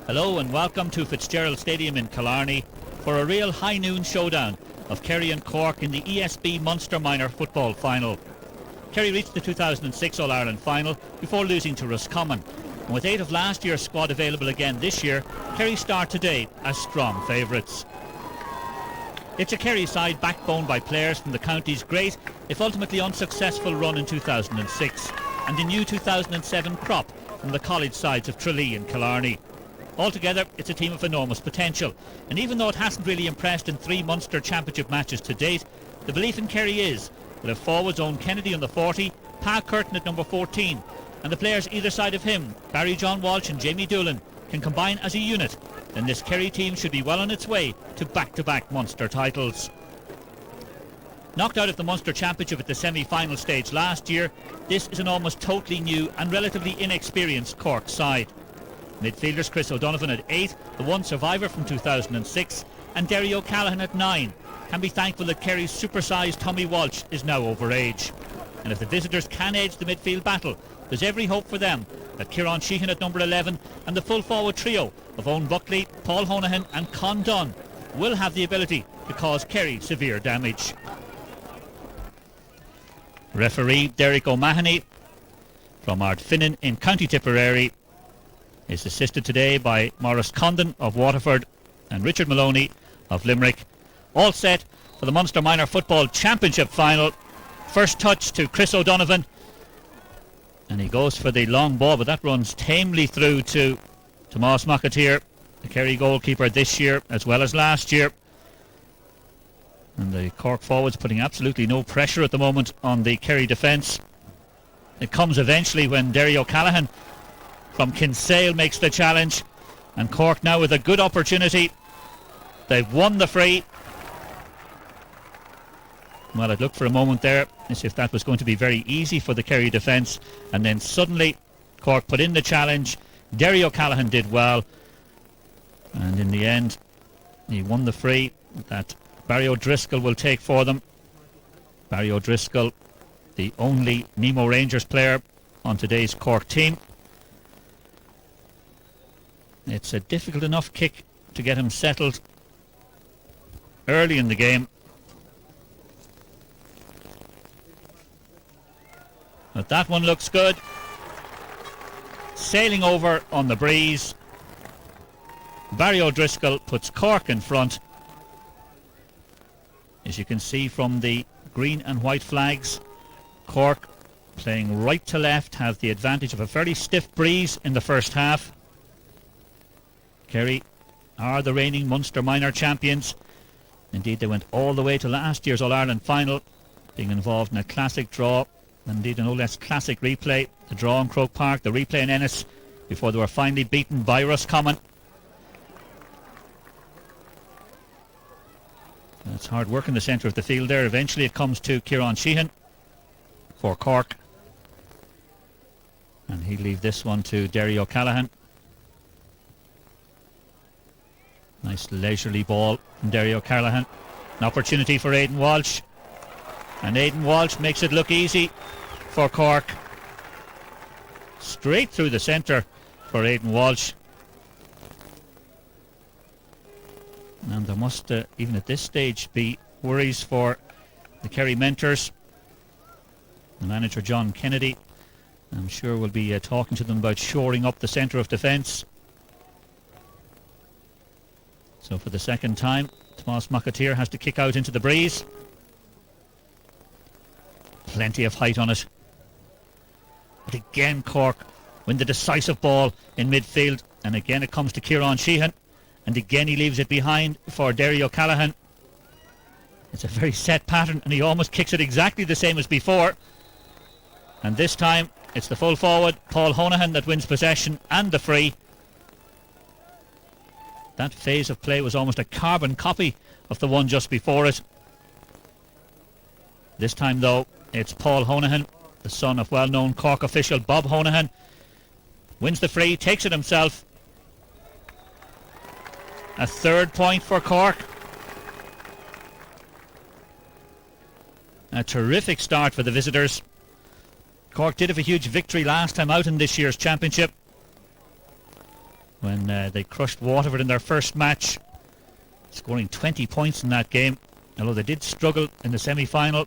Hello and welcome to Fitzgerald Stadium in Killarney for a real high noon showdown of Kerry and Cork in the ESB Munster Minor Football Final. Kerry reached the 2006 All-Ireland Final before losing to Roscommon. And with 8 of last year's squad available again this year, Kerry start today as strong favourites. It's a Kerry side backboned by players from the county's great, if ultimately unsuccessful, run in 2006 and the new 2007 crop from the college sides of Tralee and Killarney. Altogether, it's a team of enormous potential, and even though it hasn't really impressed in 3 Munster Championship matches to date, the belief in Kerry is that if forwards Owen Kennedy on the 40, Pa Curtin at number 14, and the players either side of him, Barry John Walsh and Jamie Doolan, can combine as a unit, then this Kerry team should be well on its way to back-to-back Munster titles. Knocked out of the Munster Championship at the semi-final stage last year, this is an almost totally new and relatively inexperienced Cork side. Midfielders Chris O'Donovan at 8, the one survivor from 2006, and Derry O'Callaghan at 9, can be thankful that Kerry's supersized Tommy Walsh is now over age. And if the visitors can edge the midfield battle, there's every hope for them that Kieran Sheehan at number 11 and the full forward trio of Owen Buckley, Paul Honohan and Con Dunn will have the ability to cause Kerry severe damage. Referee Derek O'Mahony from Ardfinnan in County Tipperary is assisted today by Maurice Condon of Waterford and Richard Maloney of Limerick. All set for the Munster Minor Football Championship final. First touch to Chris O'Donovan, and he goes for the long ball, but that runs tamely through to Tomás McAteer, the Kerry goalkeeper this year as well as last year. And the Cork forwards putting absolutely no pressure at the moment on the Kerry defence. It comes eventually when Derry O'Callaghan from Kinsale makes the challenge, and Cork now with a good opportunity. They've won the free. Well, it looked for a moment there as if that was going to be very easy for the Kerry defence, and then suddenly Cork put in the challenge. Derry O'Callaghan did well, and in the end he won the free that Barry O'Driscoll will take for them. Barry O'Driscoll, the only Nemo Rangers player on today's Cork team. It's a difficult enough kick to get him settled early in the game. But that one looks good. Sailing over on the breeze. Barry O'Driscoll puts Cork in front. As you can see from the green and white flags, Cork playing right to left have the advantage of a very stiff breeze in the first half. Kerry are the reigning Munster Minor champions. Indeed, they went all the way to last year's All-Ireland final, being involved in a classic draw, indeed a no less classic replay, the draw in Croke Park, the replay in Ennis, before they were finally beaten by Roscommon. It's hard work in the centre of the field there. Eventually it comes to Kieran Sheehan for Cork, and he'll leave this one to Derry O'Callaghan. Nice leisurely ball from Derry O'Callaghan. An opportunity for Aidan Walsh, and Aidan Walsh makes it look easy for Cork. Straight through the centre for Aidan Walsh. And there must, even at this stage, be worries for the Kerry mentors. The manager John Kennedy, I'm sure, will be talking to them about shoring up the centre of defence. So for the second time, Tomás McAteer has to kick out into the breeze. Plenty of height on it. But again Cork win the decisive ball in midfield, and again it comes to Kieran Sheehan, and again he leaves it behind for Derry O'Callaghan. It's a very set pattern, and he almost kicks it exactly the same as before. And this time it's the full forward Paul Honohan that wins possession and the free. That phase of play was almost a carbon copy of the one just before it. This time though, it's Paul Honohan, the son of well-known Cork official Bob Honohan, wins the free, takes it himself. A 3rd point for Cork. A terrific start for the visitors. Cork did have a huge victory last time out in this year's championship. when they crushed Waterford in their first match, scoring 20 points in that game, although they did struggle in the semi-final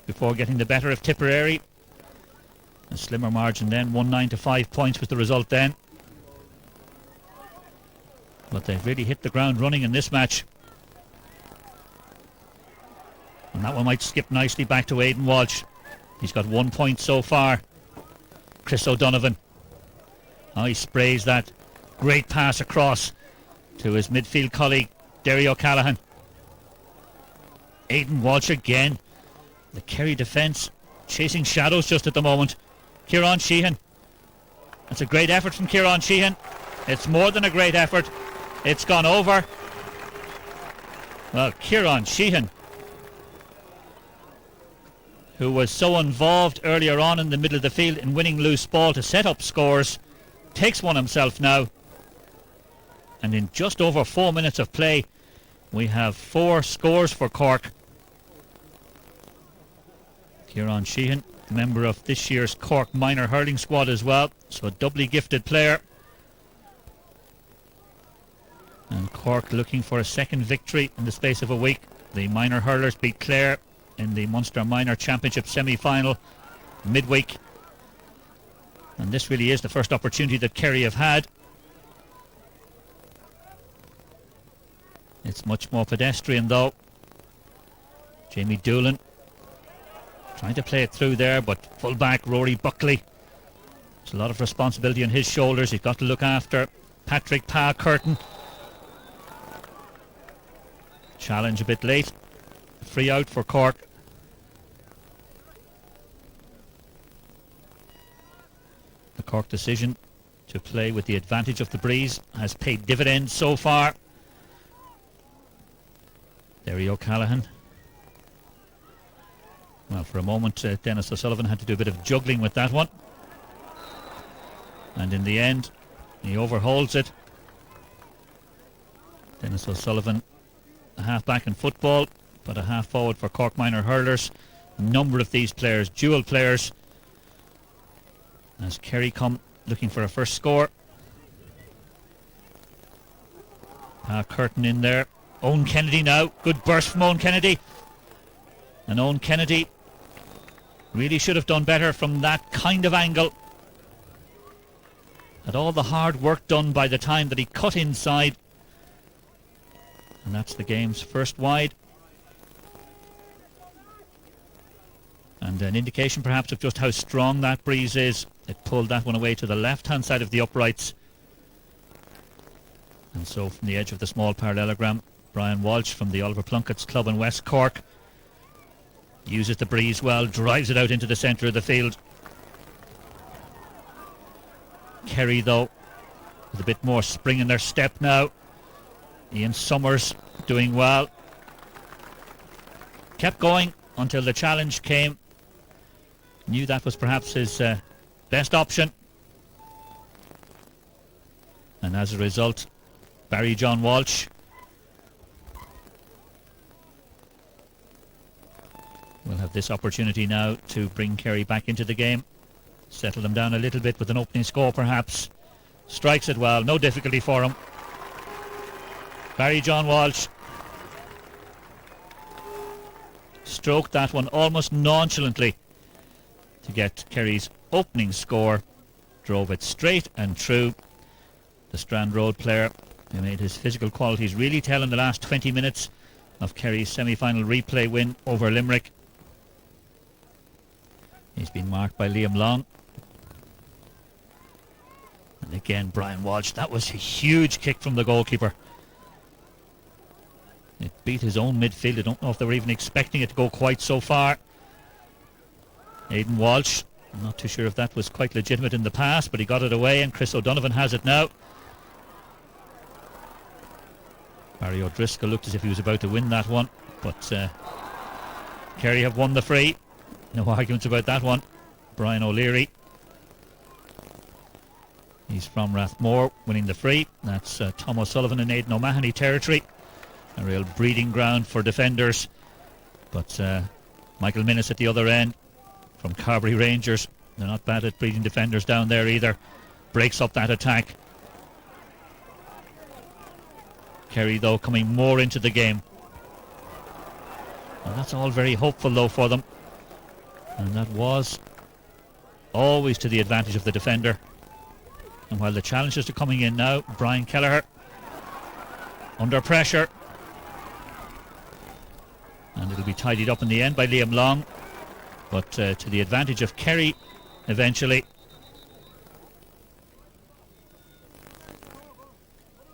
before getting the better of Tipperary. A slimmer margin then, 1-9 to 5 points was the result then. But they've really hit the ground running in this match. And that one might skip nicely back to Aidan Walsh. He's got 1 point so far. Chris O'Donovan. Oh, he sprays that great pass across to his midfield colleague, Derry O'Callaghan. Aidan Walsh again. The Kerry defence chasing shadows just at the moment. Kieran Sheehan. That's a great effort from Kieran Sheehan. It's more than a great effort. It's gone over. Well, Kieran Sheehan, who was so involved earlier on in the middle of the field in winning loose ball to set up scores, takes one himself now. And in just over 4 minutes of play, we have 4 scores for Cork. Kieran Sheehan, member of this year's Cork minor hurling squad as well, so a doubly gifted player. And Cork looking for a second victory in the space of a week. The minor hurlers beat Clare in the Munster Minor Championship semi-final midweek. And this really is the first opportunity that Kerry have had. It's much more pedestrian though. Jamie Doolan trying to play it through there, but full-back Rory Buckley. There's a lot of responsibility on his shoulders. He's got to look after Patrick Pa Curtin. Challenge a bit late. Free out for Cork. The Cork decision to play with the advantage of the breeze has paid dividends so far. Derry O'Callaghan. Well, for a moment, Dennis O'Sullivan had to do a bit of juggling with that one. And in the end, he overholds it. Dennis O'Sullivan, a half-back in football, but a half-forward for Cork minor hurlers. A number of these players, dual players, as Kerry come looking for a first score. Curtin in there. Owen Kennedy now. Good burst from Owen Kennedy. And Owen Kennedy really should have done better from that kind of angle. Had all the hard work done by the time that he cut inside. And that's the game's first wide. And an indication perhaps of just how strong that breeze is. It pulled that one away to the left-hand side of the uprights. And so from the edge of the small parallelogram, Brian Walsh from the Oliver Plunkett's club in West Cork uses the breeze well, drives it out into the centre of the field. Kerry, though, with a bit more spring in their step now. Ian Summers doing well. Kept going until the challenge came. Knew that was perhaps his best option. And as a result, Barry John Walsh will have this opportunity now to bring Kerry back into the game. Settle them down a little bit with an opening score perhaps. Strikes it well, no difficulty for him. Barry John Walsh stroked that one almost nonchalantly to get Kerry's opening score. Drove it straight and true. The Strand Road player who made his physical qualities really tell in the last 20 minutes of Kerry's semi-final replay win over Limerick. He's been marked by Liam Long. And again, Brian Walsh. That was a huge kick from the goalkeeper. It beat his own midfield. I don't know if they were even expecting it to go quite so far. Aidan Walsh. I'm not too sure if that was quite legitimate in the past, but he got it away, and Chris O'Donovan has it now. Barry O'Driscoll looked as if he was about to win that one, but Kerry have won the free. No arguments about that one. Brian O'Leary. He's from Rathmore, winning the free. That's Tom O'Sullivan and Aidan O'Mahony territory. A real breeding ground for defenders. But Michael Minnis at the other end from Carbery Rangers. They're not bad at breeding defenders down there either. Breaks up that attack. Kerry, though, coming more into the game. And that's all very hopeful, though, for them. And that was always to the advantage of the defender. And while the challengers are coming in now, Brian Kelleher under pressure. And it'll be tidied up in the end by Liam Long. But to the advantage of Kerry eventually.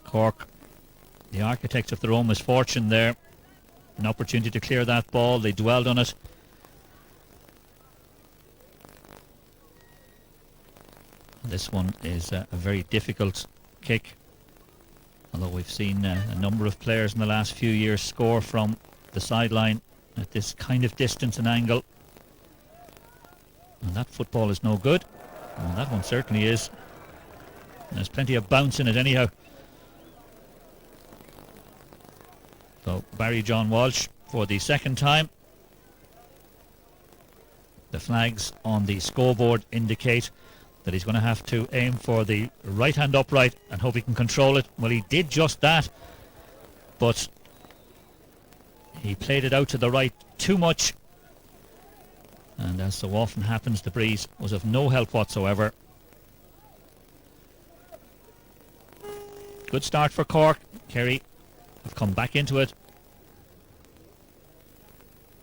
Cork, the architects of their own misfortune there. An opportunity to clear that ball. They dwelled on it. This one is a very difficult kick. Although we've seen a number of players in the last few years score from the sideline at this kind of distance and angle. And that football is no good. And that one certainly is. And there's plenty of bounce in it anyhow. So Barry John Walsh for the second time. The flags on the scoreboard indicate that he's going to have to aim for the right hand upright and hope he can control it. Well, he did just that, but he played it out to the right too much, and as so often happens, the breeze was of no help whatsoever. Good start for Cork. Kerry have come back into it.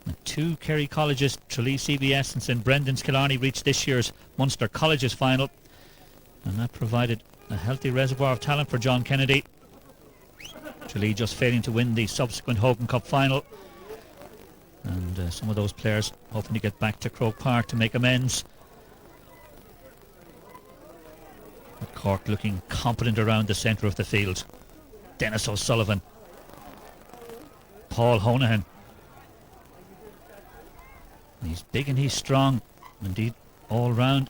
And two Kerry colleges, Tralee CBS and St Brendan's Killarney, reached this year's Munster Colleges final, and that provided a healthy reservoir of talent for John Kennedy. Tralee just failing to win the subsequent Hogan Cup final, and some of those players hoping to get back to Croke Park to make amends. But Cork looking competent around the centre of the field. Dennis O'Sullivan, Paul Honohan. He's big and he's strong, indeed all round.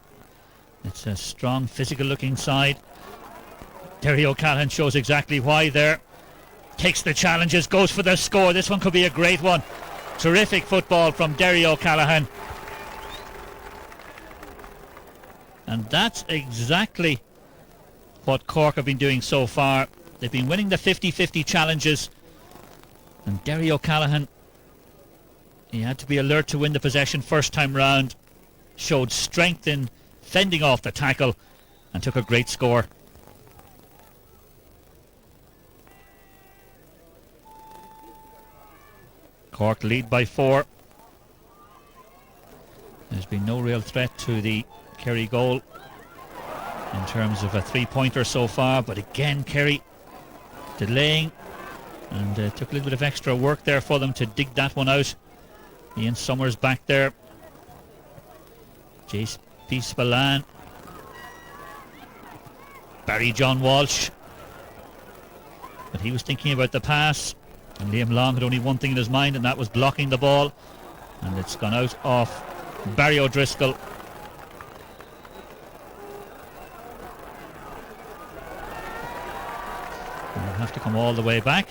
It's a strong physical looking side. Derry O'Callaghan shows exactly why there. Takes the challenges, goes for the score. This one could be a great one. Terrific football from Derry O'Callaghan. And that's exactly what Cork have been doing so far. They've been winning the 50-50 challenges, and Derry O'Callaghan, he had to be alert to win the possession first time round, showed strength in fending off the tackle and took a great score. Cork lead by 4. There's been no real threat to the Kerry goal in terms of a 3-pointer so far, but again Kerry delaying, and took a little bit of extra work there for them to dig that one out. Ian Summers back there. J.P. Spillane. Barry John Walsh. But he was thinking about the pass, and Liam Long had only one thing in his mind, and that was blocking the ball. And it's gone out off Barry O'Driscoll. And we'll have to come all the way back.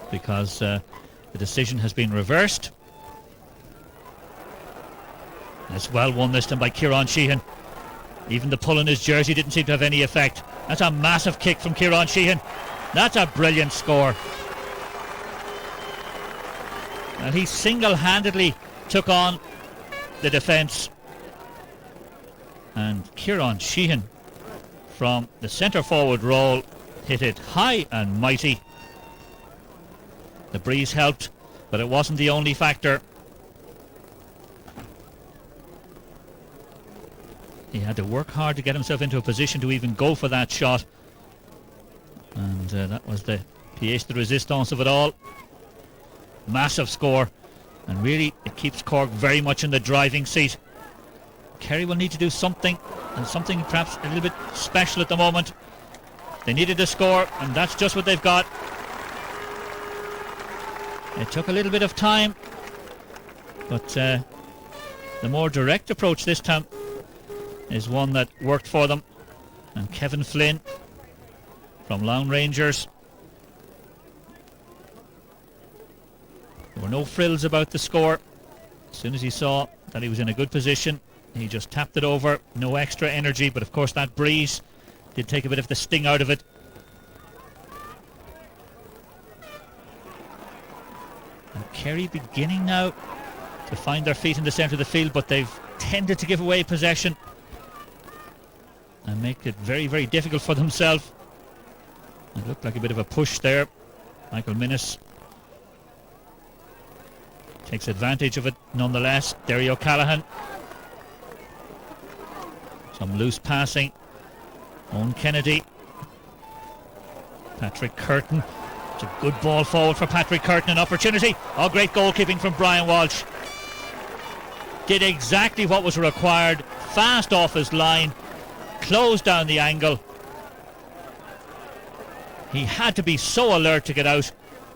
Because the decision has been reversed. And it's well won this time by Kieran Sheehan. Even the pull in his jersey didn't seem to have any effect. That's a massive kick from Kieran Sheehan. That's a brilliant score. And he single-handedly took on the defence. And Kieran Sheehan from the centre forward role hit it high and mighty. The breeze helped, but it wasn't the only factor. He had to work hard to get himself into a position to even go for that shot. And that was the pièce de résistance of it all. Massive score. And really, it keeps Cork very much in the driving seat. Kerry will need to do something, and something perhaps a little bit special at the moment. They needed a score, and that's just what they've got. It took a little bit of time, but the more direct approach this time is one that worked for them. And Kevin Flynn from Lone Rangers. There were no frills about the score. As soon as he saw that he was in a good position, he just tapped it over. No extra energy, but of course that breeze did take a bit of the sting out of it. And Kerry beginning now to find their feet in the centre of the field, but they've tended to give away possession and make it very, very difficult for themselves. It looked like a bit of a push there. Michael Minnis takes advantage of it nonetheless. Derry O'Callaghan. Some loose passing. Owen Kennedy. Patrick Curtin. It's a good ball forward for Patrick Curtin. An opportunity. Oh, great goalkeeping from Brian Walsh. Did exactly what was required. Fast off his line. Closed down the angle. He had to be so alert to get out,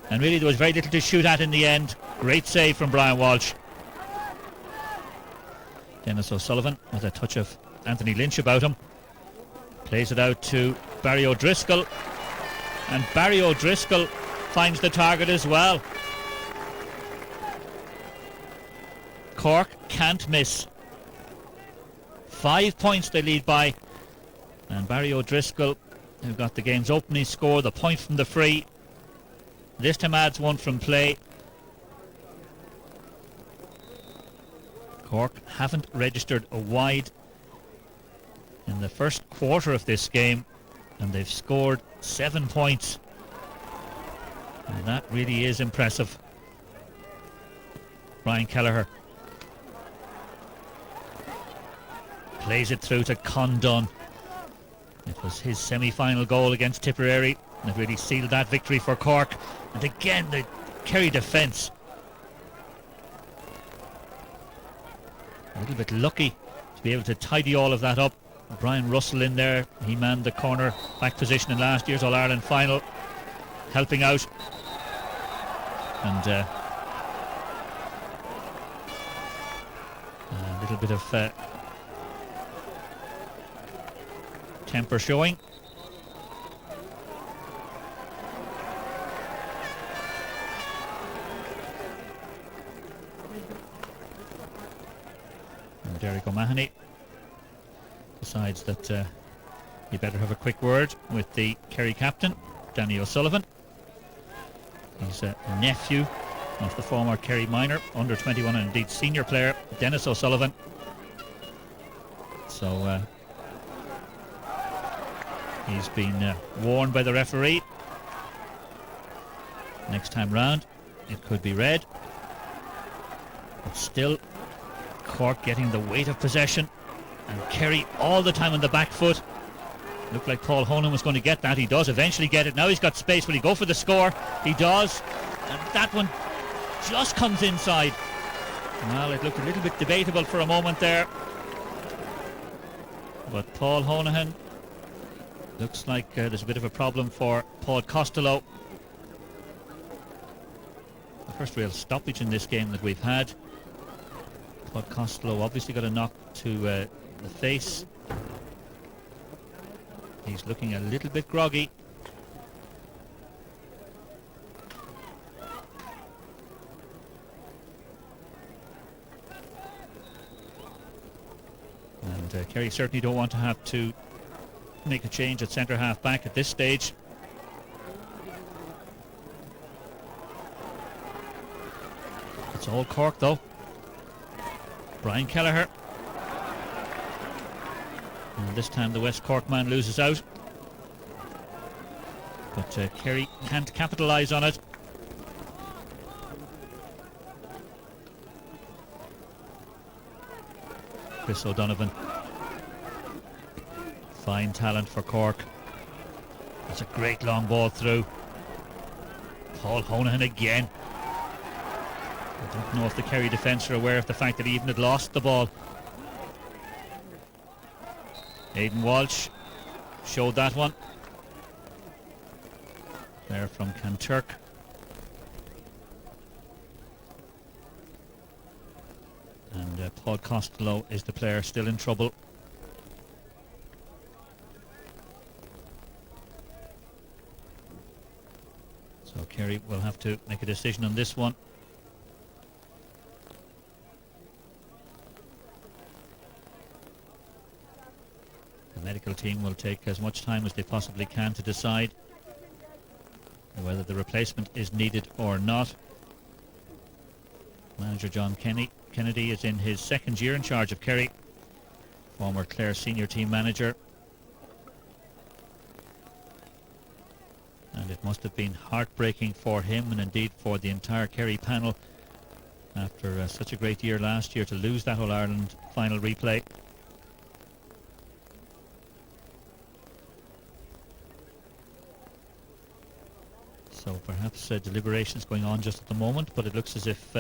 and really there was very little to shoot at in the end. Great save from Brian Walsh. Dennis O'Sullivan with a touch of Anthony Lynch about him. Plays it out to Barry O'Driscoll, and Barry O'Driscoll finds the target as well. Cork can't miss. 5 points they lead by, and Barry O'Driscoll, who got the game's opening score, the point from the free, this time adds one from play. Cork haven't registered a wide in the first quarter of this game, and they've scored 7 points, and that really is impressive. Brian Kelleher plays it through to Condon. It was his semi-final goal against Tipperary, and it really sealed that victory for Cork. And again, the Kerry defence, a little bit lucky to be able to tidy all of that up. Brian Russell in there, he manned the corner back position in last year's All-Ireland final, helping out. And a little bit of temper showing. And Derek O'Mahony decides that he better have a quick word with the Kerry captain, Danny O'Sullivan. He's a nephew of the former Kerry minor, under 21 and indeed senior player, Dennis O'Sullivan. So he's been warned by the referee. Next time round it could be red. But still, Cork getting the weight of possession, and Kerry all the time on the back foot. Looked like Paul Honan was going to get that. He does eventually get it. Now he's got space. Will he go for the score? He does. And that one just comes inside. Well, it looked a little bit debatable for a moment there. But Paul Honahan, looks like there's a bit of a problem for Paul Costello. The first real stoppage in this game that we've had. Paul Costello obviously got a knock to the face. He's looking a little bit groggy. And Kerry certainly don't want to have to make a change at centre half back at this stage. It's all Cork though. Brian Kelleher. And this time the West Cork man loses out. But Kerry can't capitalise on it. Chris O'Donovan. Fine talent for Cork. That's a great long ball through. Paul Honahan again. I don't know if the Kerry defence are aware of the fact that he even had lost the ball. Aidan Walsh showed that one. There from Kanturk. And Paul Costello is the player still in trouble. So Kerry will have to make a decision on this one. The medical team will take as much time as they possibly can to decide whether the replacement is needed or not. Manager John Kennedy is in his second year in charge of Kerry, former Clare senior team manager. And it must have been heartbreaking for him and indeed for the entire Kerry panel after such a great year last year to lose that All-Ireland final replay. So perhaps deliberations going on just at the moment, but it looks as if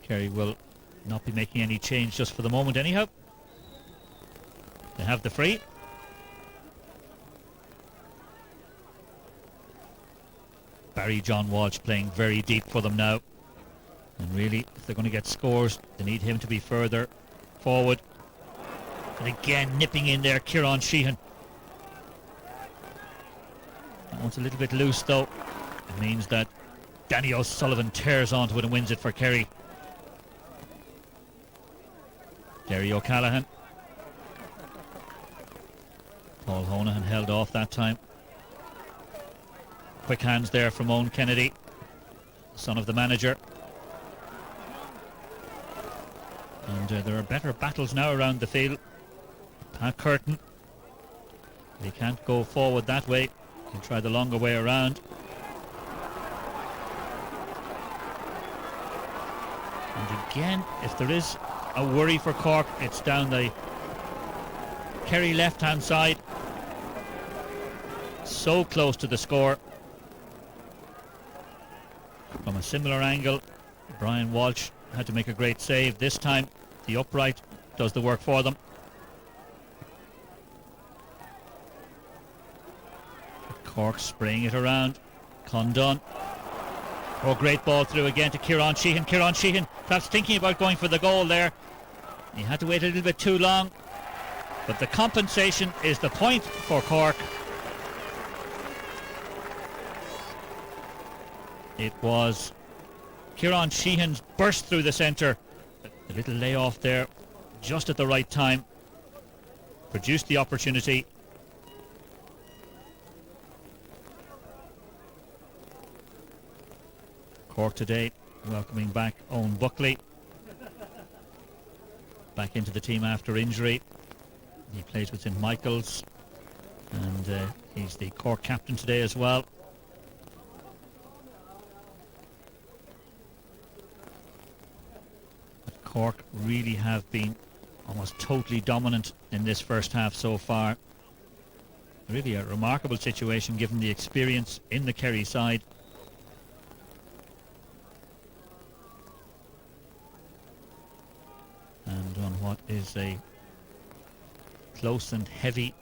Kerry will not be making any change just for the moment anyhow. They have the free. Barry John Walsh playing very deep for them now. And really, if they're going to get scores, they need him to be further forward. And again, nipping in there, Kieran Sheehan. That one's a little bit loose though. It means that Danny O'Sullivan tears onto it and wins it for Kerry. Derry O'Callaghan. Paul Honohan held off that time. Quick hands there from Owen Kennedy, son of the manager. And there are better battles now around the field. Pat Curtin. He can't go forward that way. He can try the longer way around. And again, if there is a worry for Cork, it's down the Kerry left-hand side. So close to the score. From a similar angle, Brian Walsh had to make a great save. This time, the upright does the work for them. Cork spraying it around. Condon. Oh, great ball through again to Kieran Sheehan. Kieran Sheehan perhaps thinking about going for the goal there. He had to wait a little bit too long. But the compensation is the point for Cork. It was Kieran Sheehan's burst through the centre. A little layoff there, just at the right time. Produced the opportunity. Cork today welcoming back Owen Buckley. Back into the team after injury. He plays with St Michael's. And he's the Cork captain today as well. Cork really have been almost totally dominant in this first half so far. Really a remarkable situation given the experience in the Kerry side. And on what is a close and heavy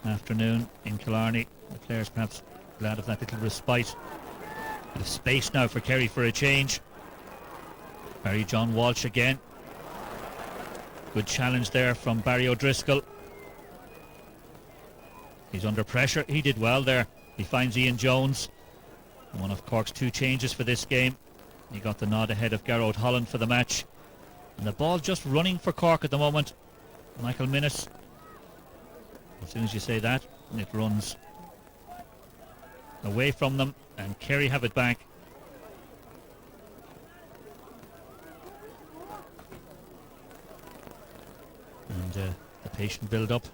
afternoon in Killarney, the players perhaps glad of that little respite. Bit of space now for Kerry for a change. Barry John Walsh again. Good challenge there from Barry O'Driscoll. He's under pressure. He did well there. He finds Ian Jones. One of Cork's two changes for this game. He got the nod ahead of Garrod Holland for the match. And the ball just running for Cork at the moment. Michael Minnis. As soon as you say that, it runs away from them. And Kerry have it back. And the patient build-up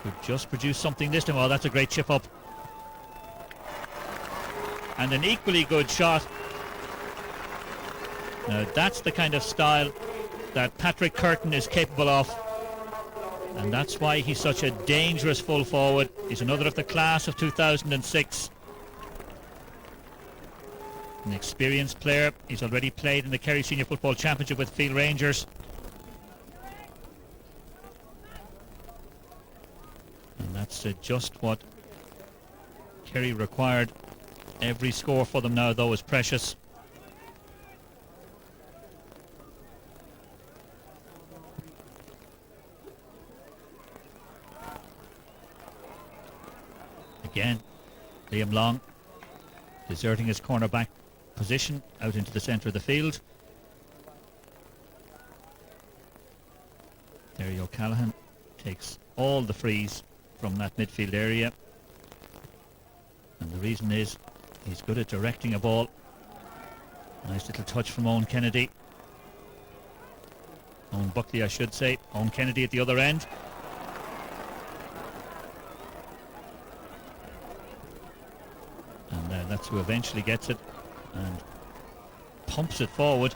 could just produce something this time. Oh, that's a great chip up. And an equally good shot. Now that's the kind of style that Patrick Curtin is capable of. And that's why he's such a dangerous full forward. He's another of the class of 2006. An experienced player. He's already played in the Kerry Senior Football Championship with Field Rangers. And that's just what Kerry required. Every score for them now, though, is precious. Again, Liam Long deserting his cornerback position out into the centre of the field. Kerry O'Callaghan takes all the frees from that midfield area, and the reason is he's good at directing a ball. Nice little touch from Owen Kennedy. Owen Buckley, I should say. Owen Kennedy at the other end. And that's who eventually gets it and pumps it forward.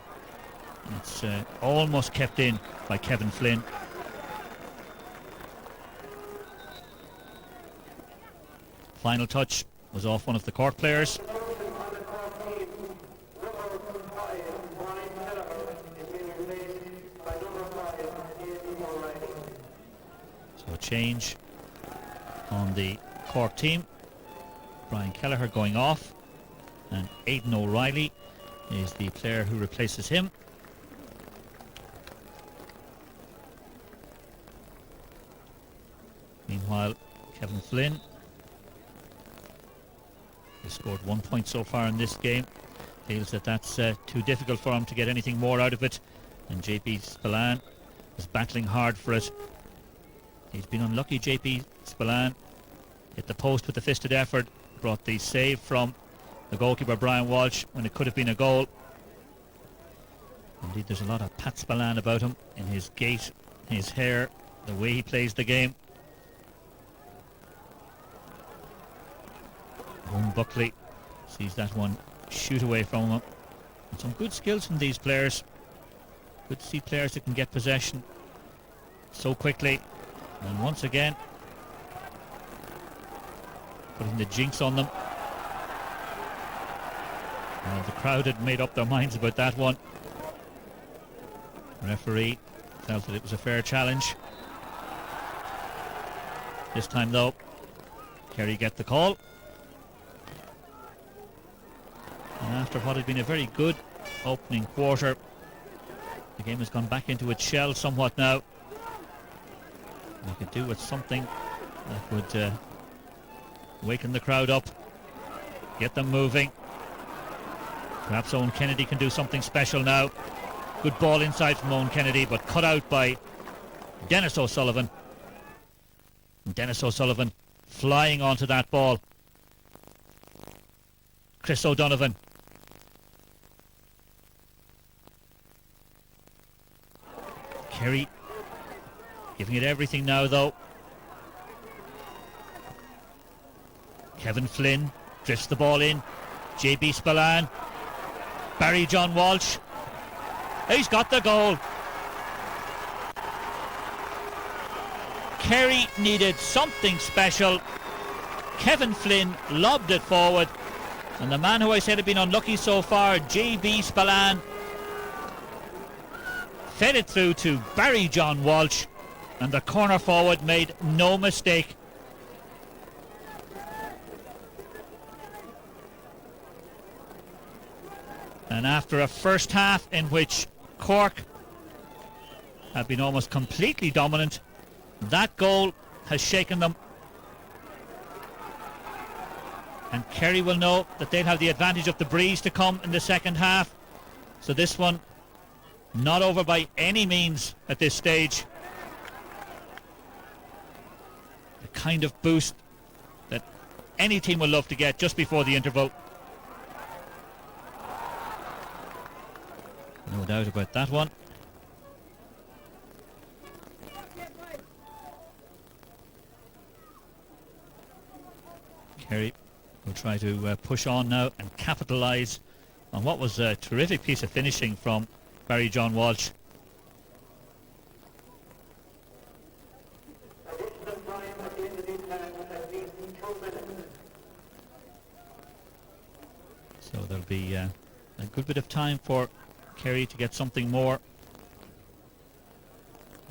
It's almost kept in by Kevin Flynn. Final touch was off one of the Cork players. So a change on the Cork team. Brian Kelleher going off, and Aidan O'Reilly is the player who replaces him. Meanwhile, Kevin Flynn has scored 1 point so far in this game. Feels that that's too difficult for him to get anything more out of it, and JP Spillane is battling hard for it. He's been unlucky, JP Spillane. Hit the post with a fisted effort, brought the save from the goalkeeper Brian Walsh when it could have been a goal. Indeed, there's a lot of Pat Spillane about him, in his gait, his hair, the way he plays the game. Owen Buckley sees that one shoot away from him. And some good skills from these players. Good to see players that can get possession so quickly. And once again, putting the jinx on them. And the crowd had made up their minds about that one. The referee felt that it was a fair challenge. This time though, Kerry get the call. And after what had been a very good opening quarter, the game has gone back into its shell somewhat now. They could do with something that would waken the crowd up, get them moving. Perhaps Owen Kennedy can do something special now. Good ball inside from Owen Kennedy, but cut out by Dennis O'Sullivan. And Dennis O'Sullivan flying onto that ball. Chris O'Donovan. Kerry giving it everything now though. Kevin Flynn drifts the ball in. JB Spillane. Barry John Walsh. He's got the goal. Kerry needed something special. Kevin Flynn lobbed it forward, and the man who I said had been unlucky so far, JB Spillane, fed it through to Barry John Walsh, and the corner forward made no mistake. And after a first half in which Cork have been almost completely dominant, that goal has shaken them. And Kerry will know that they'll have the advantage of the breeze to come in the second half. So this one not over by any means at this stage. The kind of boost that any team will love to get just before the interval. No doubt about that one. Kerry will try to push on now and capitalise on what was a terrific piece of finishing from Barry John Walsh. So there'll be a good bit of time for Kerry to get something more,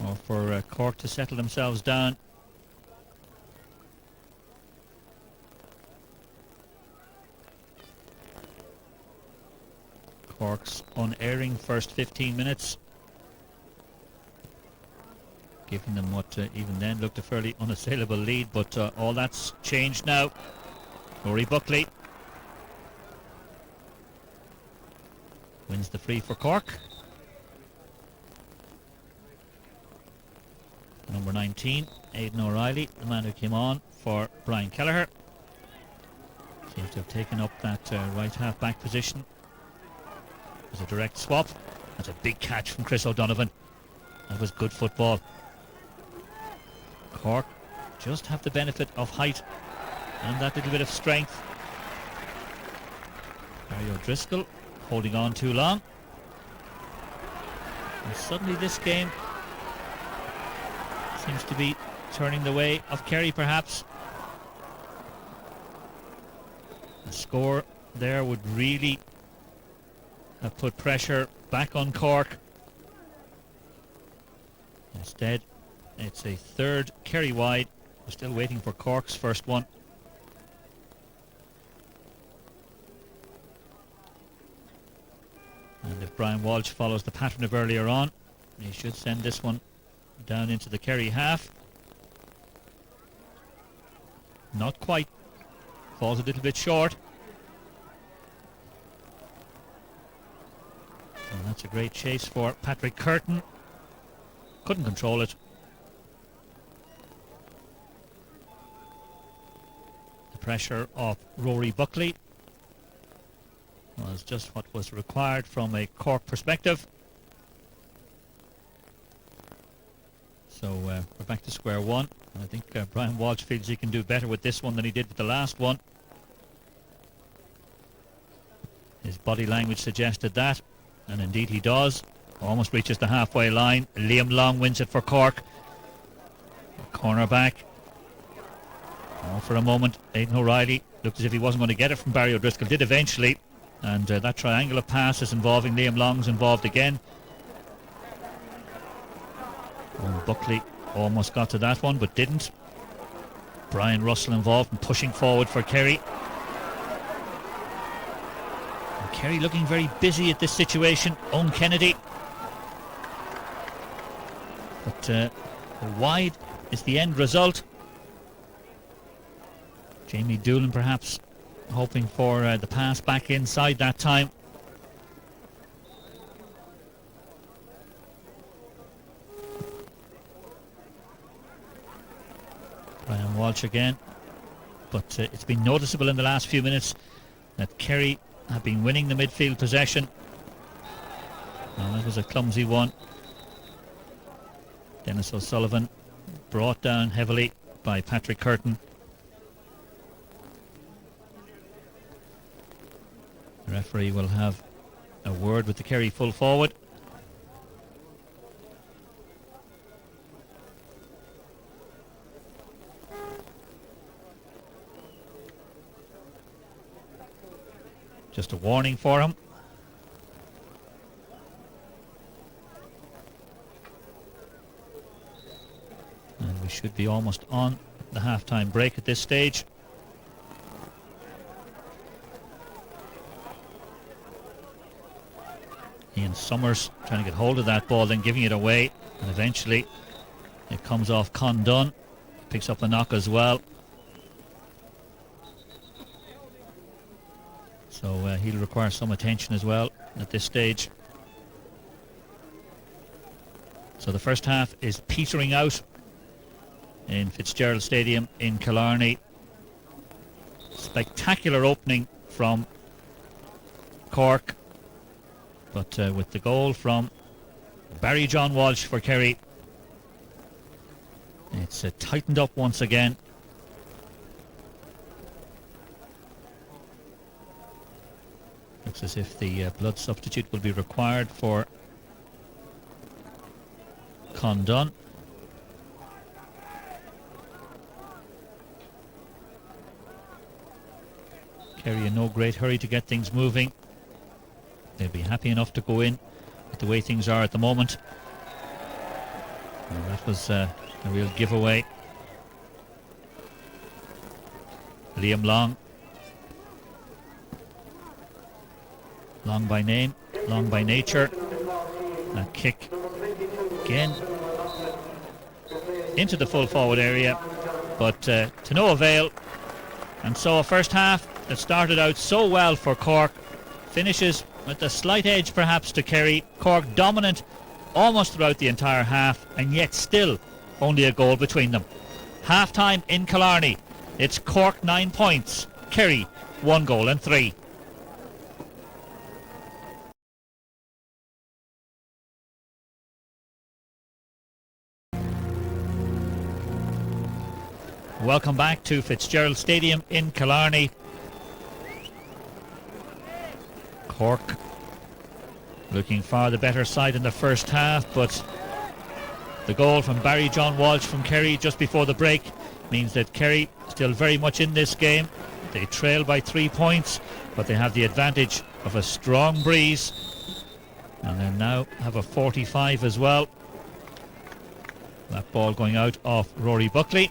or for Cork to settle themselves down. Cork's unerring first 15 minutes, giving them what even then looked a fairly unassailable lead, but all that's changed now. Rory Buckley wins the free for Cork. Number 19, Aidan O'Reilly, the man who came on for Brian Kelleher. Seems to have taken up that right half-back position. There's a direct swap. That's a big catch from Chris O'Donovan. That was good football. Cork just have the benefit of height and that little bit of strength. Barry O'Driscoll holding on too long. And suddenly this game seems to be turning the way of Kerry, perhaps. A score there would really have put pressure back on Cork. Instead, it's a third Kerry wide. We're still waiting for Cork's first one. And if Brian Walsh follows the pattern of earlier on, he should send this one down into the Kerry half. Not quite. Falls a little bit short. And that's a great chase for Patrick Curtin. Couldn't control it. The pressure of Rory Buckley was just what was required from a Cork perspective. So we're back to square one. And I think Brian Walsh feels he can do better with this one than he did with the last one. His body language suggested that, and indeed he does. Almost reaches the halfway line. Liam Long wins it for Cork. Cornerback. Oh, for a moment, Aidan O'Reilly looked as if he wasn't going to get it from Barry O'Driscoll. Did eventually. And that triangle of passes involving Liam Long's involved again. Oh, Buckley almost got to that one, but didn't. Brian Russell involved in pushing forward for Kerry. And Kerry looking very busy at this situation. Owen Kennedy. But wide is the end result. Jamie Doolan perhaps hoping for the pass back inside that time. Brian Walsh again. But it's been noticeable in the last few minutes that Kerry have been winning the midfield possession. And that was a clumsy one. Dennis O'Sullivan brought down heavily by Patrick Curtin. The referee will have a word with the Kerry full forward. Just a warning for him. And we should be almost on the half-time break at this stage. Ian Summers trying to get hold of that ball, then giving it away, and eventually it comes off Condon. Picks up a knock as well. So he'll require some attention as well at this stage. So the first half is petering out in Fitzgerald Stadium in Killarney. Spectacular opening from Cork, but with the goal from Barry John Walsh for Kerry, it's tightened up once again. Looks as if the blood substitute will be required for Condon. Kerry in no great hurry to get things moving. They'll be happy enough to go in with the way things are at the moment. And that was a real giveaway. Liam Long. Long by name, long by nature. That kick again into the full forward area, but to no avail. And so a first half that started out so well for Cork finishes with a slight edge perhaps to Kerry. Cork dominant almost throughout the entire half, and yet still only a goal between them. Half-time in Killarney. It's Cork 9 points, Kerry 1 goal and 3. Welcome back to Fitzgerald Stadium in Killarney. Cork looking far the better side in the first half, but the goal from Barry John Walsh from Kerry just before the break means that Kerry still very much in this game. They trail by 3 points, but they have the advantage of a strong breeze, and they now have a 45 as well. That ball going out off Rory Buckley.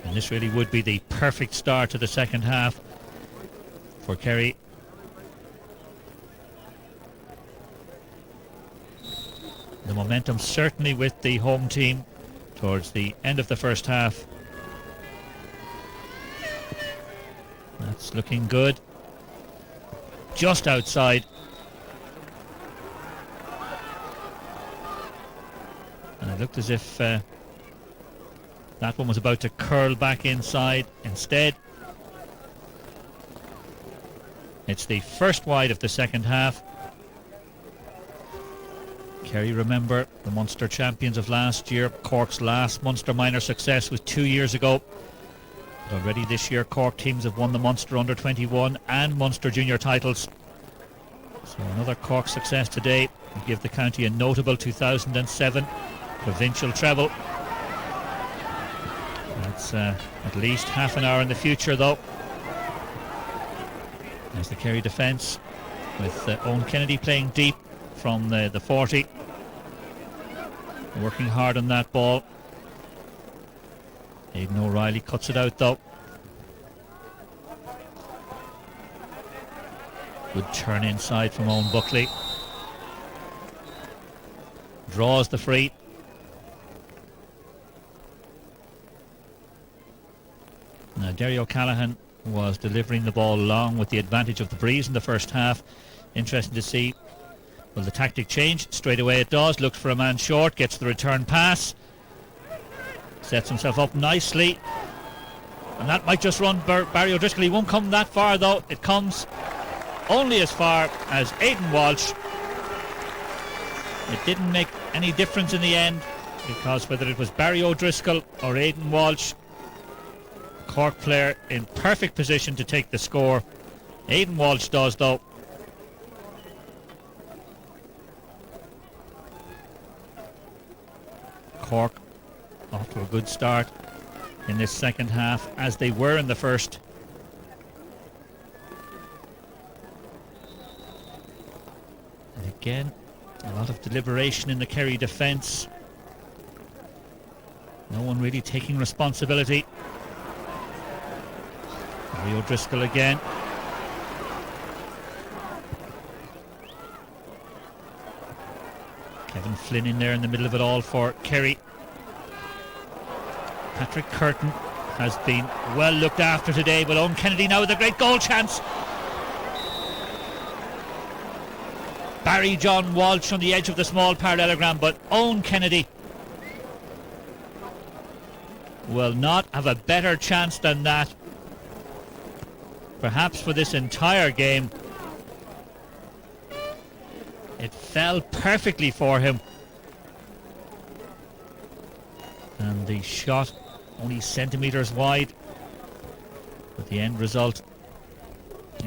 And this really would be the perfect start to the second half for Kerry. The momentum certainly with the home team towards the end of the first half. That's looking good. Just outside. And it looked as if that one was about to curl back inside. Instead, it's the first wide of the second half. Kerry, remember, the Munster champions of last year. Cork's last Munster minor success was 2 years ago. But already this year, Cork teams have won the Munster under-21 and Munster junior titles. So another Cork success today will give the county a notable 2007 provincial treble. That's at least half an hour in the future, though. There's the Kerry defence with Owen Kennedy playing deep from the 40. Working hard on that ball. Aidan O'Reilly cuts it out, though. Good turn inside from Owen Buckley. Draws the free. Now Derry O'Callaghan was delivering the ball long with the advantage of the breeze in the first half. Interesting to see. Will the tactic change? Straight away it does. Looks for a man short, gets the return pass, sets himself up nicely, and that might just run Barry O'Driscoll. He won't come that far, though. It comes only as far as Aidan Walsh. It didn't make any difference in the end, because whether it was Barry O'Driscoll or Aidan Walsh, Cork player in perfect position to take the score. Aidan Walsh does, though. Cork off to a good start in this second half, as they were in the first. And again, a lot of deliberation in the Kerry defence. No one really taking responsibility. Barry O'Driscoll again. Kevin Flynn in there in the middle of it all for Kerry. Patrick Curtin has been well looked after today, but Owen Kennedy now with a great goal chance. Barry John Walsh on the edge of the small parallelogram, but Owen Kennedy will not have a better chance than that, perhaps for this entire game. It fell perfectly for him, and the shot only centimetres wide, but the end result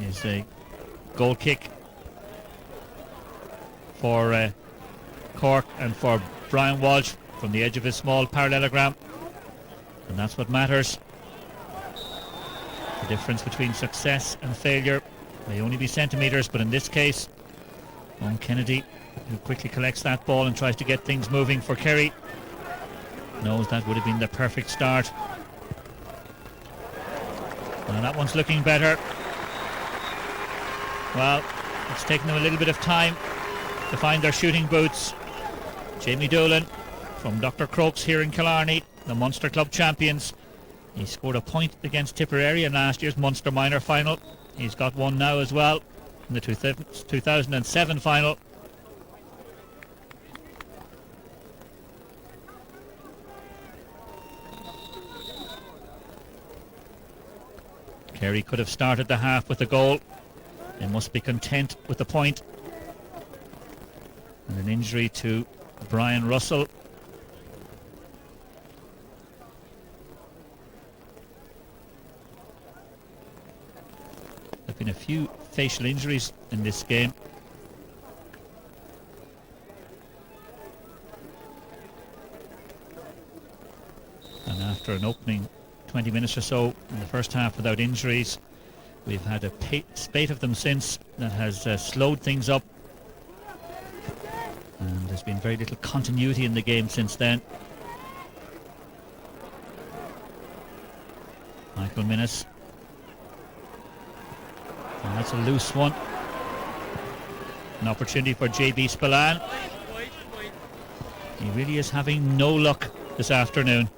is a goal kick for Cork and for Brian Walsh from the edge of his small parallelogram, and that's what matters. The difference between success and failure may only be centimetres, but in this case, Owen Kennedy, who quickly collects that ball and tries to get things moving for Kerry, knows that would have been the perfect start. And that one's looking better. Well, it's taken them a little bit of time to find their shooting boots. Jamie Doolan from Dr. Crokes here in Killarney, the Munster Club champions. He scored a point against Tipperary in last year's Munster minor final. He's got one now as well. in the 2007 final. Kerry could have started the half with a goal. They must be content with the point. And an injury to Brian Russell. There have been a few facial injuries in this game. And after an opening 20 minutes or so in the first half without injuries, we've had a spate of them since that has slowed things up, and there's been very little continuity in the game since then. Michael Minnis, and that's a loose one. An opportunity for JB Spillane. He really is having no luck this afternoon.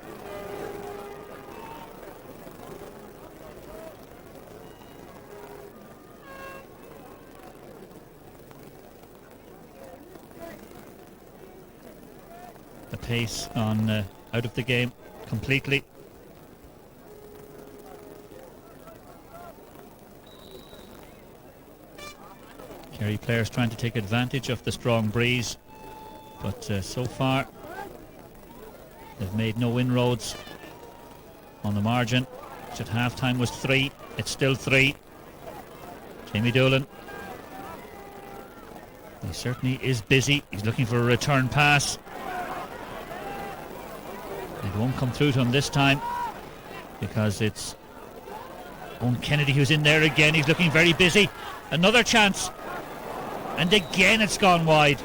The pace gone out of the game completely. Kerry players trying to take advantage of the strong breeze, but so far they've made no inroads on the margin, which at half-time was 3. It's still 3. Jamie Doolan, he certainly is busy. He's looking for a return pass. It won't come through to him this time because it's Owen Kennedy who's in there again. He's looking very busy. Another chance, and again it's gone wide.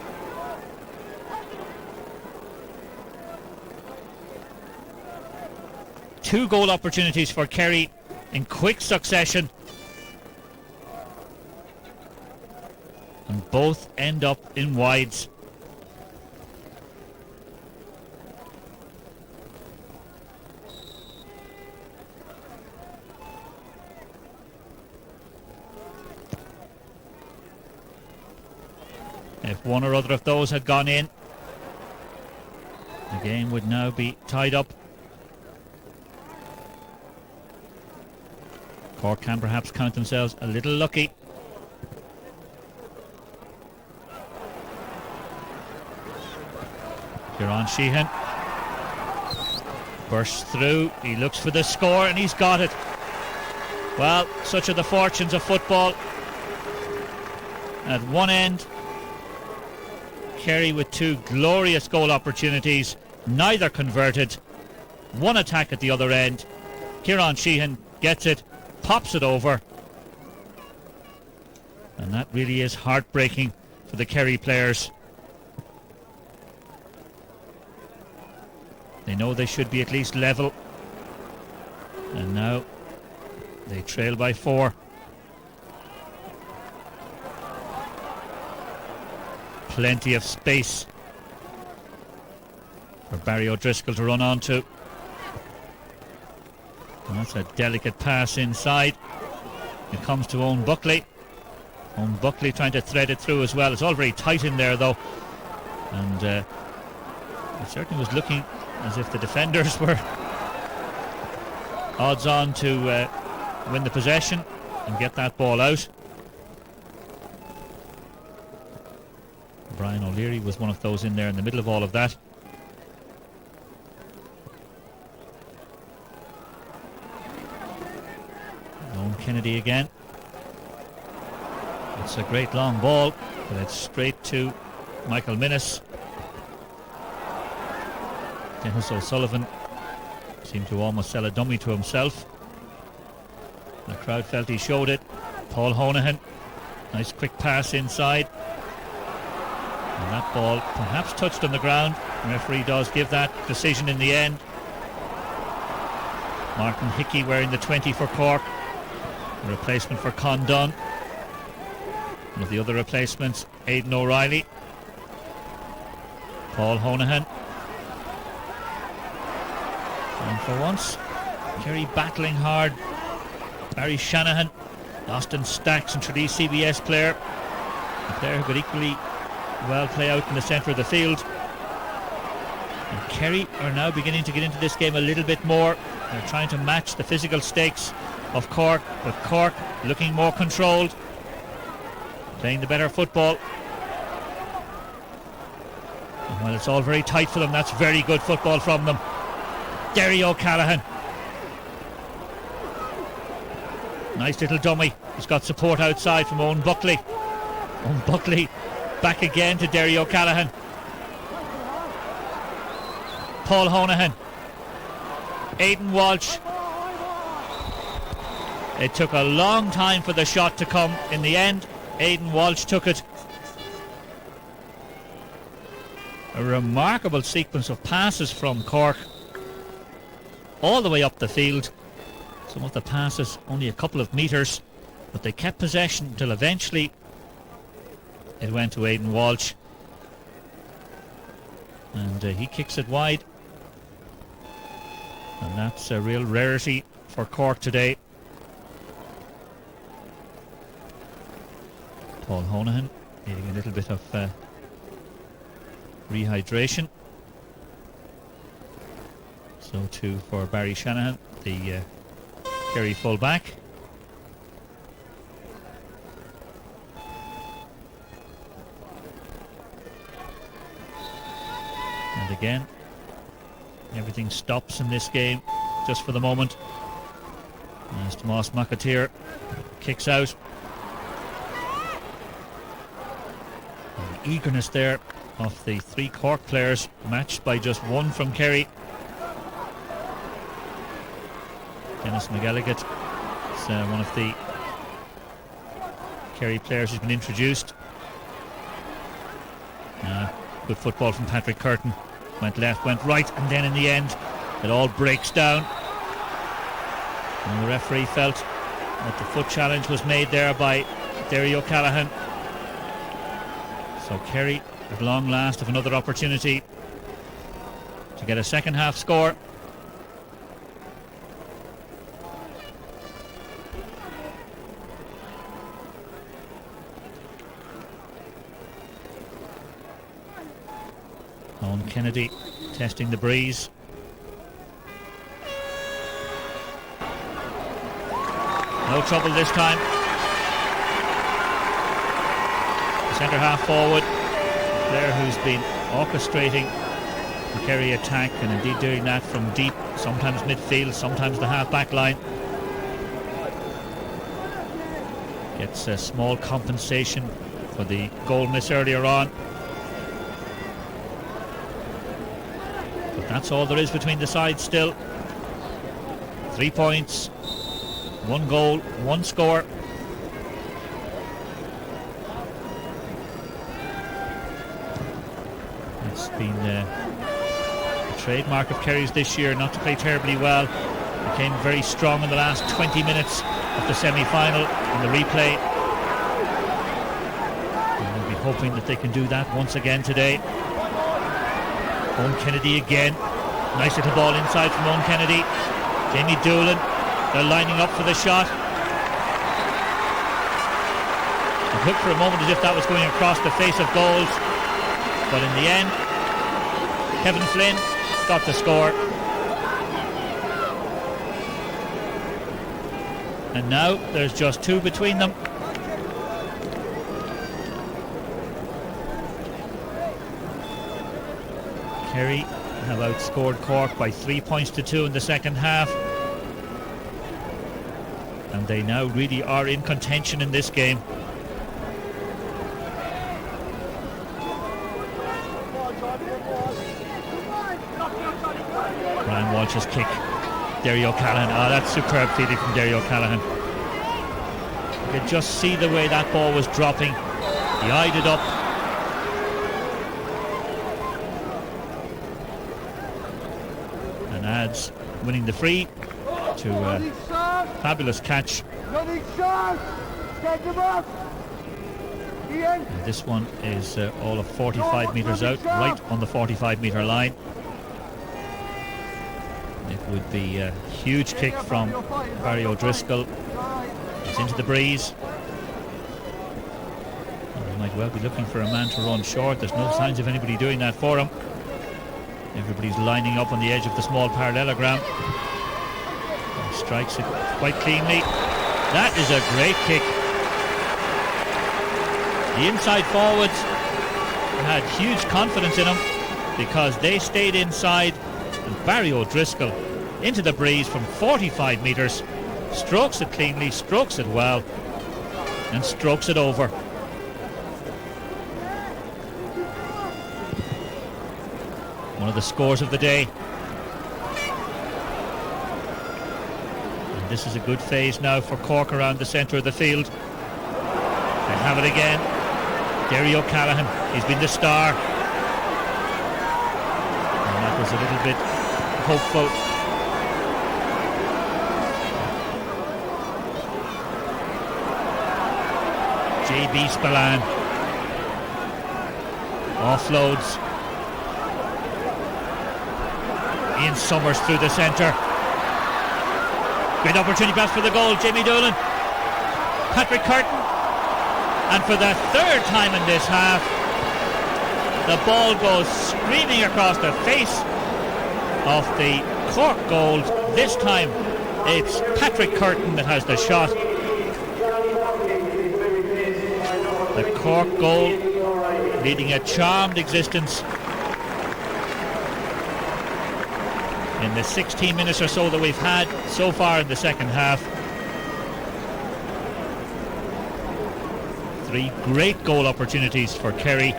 Two goal opportunities for Kerry in quick succession, and both end up in wides. If one or other of those had gone in, the game would now be tied up. Cork can perhaps count themselves a little lucky. Kieran Sheehan bursts through. He looks for the score and he's got it. Well, such are the fortunes of football. At one end, Kerry with two glorious goal opportunities, neither converted. One attack at the other end. Kieran Sheehan gets it, pops it over, and that really is heartbreaking for the Kerry players. They know they should be at least level, and now they trail by 4. Plenty of space for Barry O'Driscoll to run onto. And that's a delicate pass inside. It comes to Owen Buckley. Owen Buckley trying to thread it through as well. It's all very tight in there though, and it certainly was looking as if the defenders were odds on to win the possession and get that ball out. Brian O'Leary was one of those in there in the middle of all of that. Owen Kennedy again. It's a great long ball, but it's straight to Michael Minnis. Dennis O'Sullivan seemed to almost sell a dummy to himself. The crowd felt he showed it. Paul Honohan, nice quick pass inside. And that ball perhaps touched on the ground. The referee does give that decision in the end. Martin Hickey wearing the 20 for Cork. A replacement for Con Dunn. One of the other replacements, Aidan O'Reilly. Paul Honohan. And for once, Kerry battling hard. Barry Shanahan Lost in stacks into the CBS player. A player who could equally well play out in the centre of the field. And Kerry are now beginning to get into this game a little bit more. They're trying to match the physical stakes of Cork, but Cork looking more controlled, playing the better football. And while it's all very tight for them, that's very good football from them. Derry O'Callaghan. Nice little dummy. He's got support outside from Owen Buckley. Owen Buckley back again to Derry O'Callaghan. Paul Honohan. Aidan Walsh. It took a long time for the shot to come. In the end, Aidan Walsh took it. A remarkable sequence of passes from Cork all the way up the field. Some of the passes only a couple of metres, but they kept possession until eventually it went to Aidan Walsh, and he kicks it wide, and that's a real rarity for Cork today. Paul Honohan needing a little bit of rehydration. So too for Barry Shanahan, the Kerry full-back. And again, everything stops in this game just for the moment as Tomas McAteer kicks out. And the eagerness there of the three Cork players, matched by just one from Kerry. Dennis McElligott is one of the Kerry players who's been introduced. Good football from Patrick Curtin. Went left, went right, and then in the end it all breaks down. And the referee felt that the foot challenge was made there by Derry O'Callaghan. So Kerry at long last have another opportunity to get a second half score. Owen Kennedy testing the breeze. No trouble this time. The centre half forward, a player who's been orchestrating the Kerry attack, and indeed doing that from deep, sometimes midfield, sometimes the half back line. Gets a small compensation for the goal miss earlier on. That's all there is between the sides still. 3 points, 1 goal, 1 score. It's been a trademark of Kerry's this year not to play terribly well. They came very strong in the last 20 minutes of the semi-final in the replay. And we'll be hoping that they can do that once again today. Owen Kennedy again. Nice little ball inside from Owen Kennedy. Jamie Doolan, they're lining up for the shot. It looked for a moment as if that was going across the face of goals, but in the end Kevin Flynn got the score. And now there's just 2 between them. Kerry have outscored Cork by 3 points to 2 in the second half, and they now really are in contention in this game. Brian Walsh's kick. Derry O'Callaghan. That's superb feeding from Derry O'Callaghan. You could just see the way that ball was dropping. He eyed it up. And adds winning the free to a fabulous catch. And this one is all of 45 metres out, right on the 45-metre line. It would be a huge kick from Barry O'Driscoll. It's into the breeze. And they might well be looking for a man to run short. There's no signs of anybody doing that for him. Everybody's lining up on the edge of the small parallelogram. And strikes it quite cleanly. That is a great kick. The inside forwards had huge confidence in him because they stayed inside, and Barry O'Driscoll into the breeze from 45 metres, strokes it cleanly, strokes it well, and strokes it over. One of the scores of the day. And this is a good phase now for Cork around the centre of the field. They have it again. Derry O'Callaghan, he's been the star. And that was a little bit hopeful. J.B. Spillane offloads. Ian Summers through the centre. Great opportunity perhaps for the goal. Jamie Doolan. Patrick Curtin. And for the third time in this half, the ball goes screaming across the face of the Cork goal. This time it's Patrick Curtin that has the shot. The Cork goal leading a charmed existence in the 16 minutes or so that we've had so far in the second half. 3 great goal opportunities for Kerry,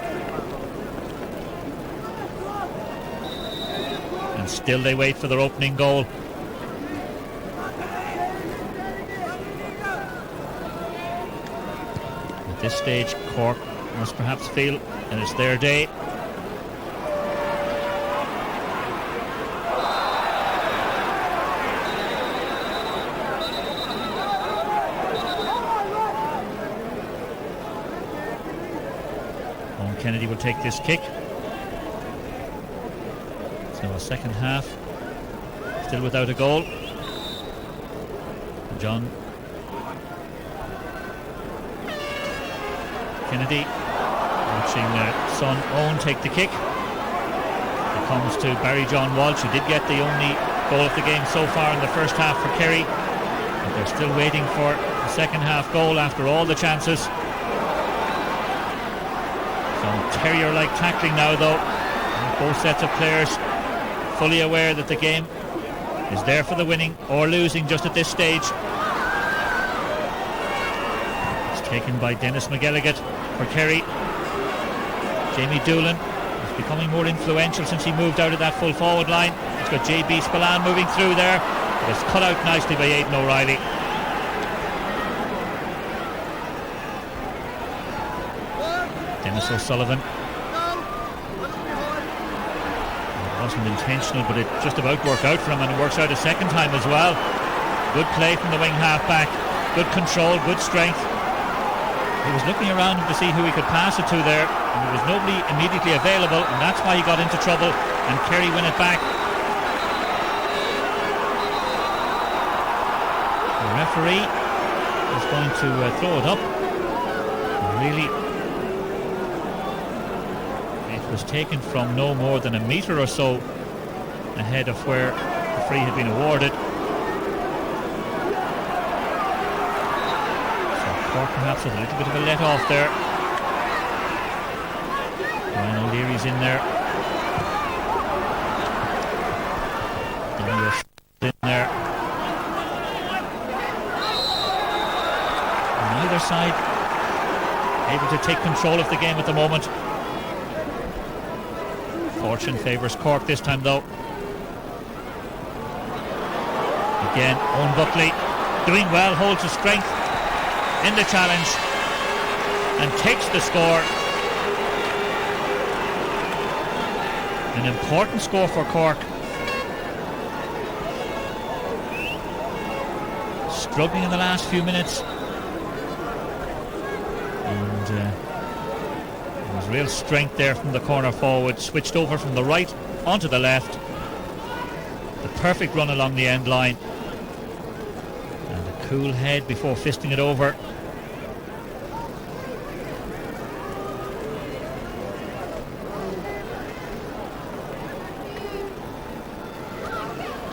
and still they wait for their opening goal. At this stage, Cork must perhaps feel that it's their day. Kennedy will take this kick. So a second half, still without a goal. John Kennedy watching son Owen take the kick. It comes to Barry John Walsh, who did get the only goal of the game so far in the first half for Kerry. But they're still waiting for the second half goal after all the chances. Some terrier-like tackling now though. And both sets of players fully aware that the game is there for the winning or losing just at this stage. It's taken by Dennis McGilligan for Kerry. Jamie Doolan is becoming more influential since he moved out of that full forward line. He's got J.B. Spillane moving through there. But it's cut out nicely by Aidan O'Reilly. Dennis O'Sullivan. It wasn't intentional, but it just about worked out for him, and it works out a second time as well. Good play from the wing half back. Good control, good strength. He was looking around him to see who he could pass it to there, and there was nobody immediately available, and that's why he got into trouble, and Kerry win it back. The referee is going to throw it up. Really, was taken from no more than a metre or so ahead of where the free had been awarded. So Cork perhaps with a little bit of a let off there. Ryan O'Leary's in there. Daniel's in there. On either side able to take control of the game at the moment. Fortune favours Cork this time though. Again, Owen Buckley doing well, holds his strength in the challenge and takes the score. An important score for Cork. Struggling in the last few minutes. And there was real strength there from the corner forward, switched over from the right onto the left. The perfect run along the end line, and a Cool head before fisting it over.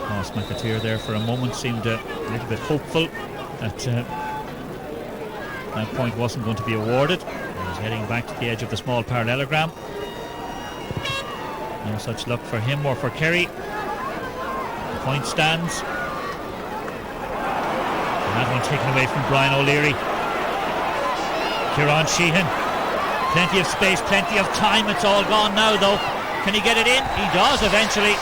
Thomas McAteer there for a moment seemed a little bit hopeful that that point wasn't going to be awarded. He was heading back to the edge of the small parallelogram. No such luck for him or for Kerry. The point stands. And that one taken away from Brian O'Leary. Kieran Sheehan. Plenty of space, plenty of time. It's all gone now though. Can he get it in? He does eventually.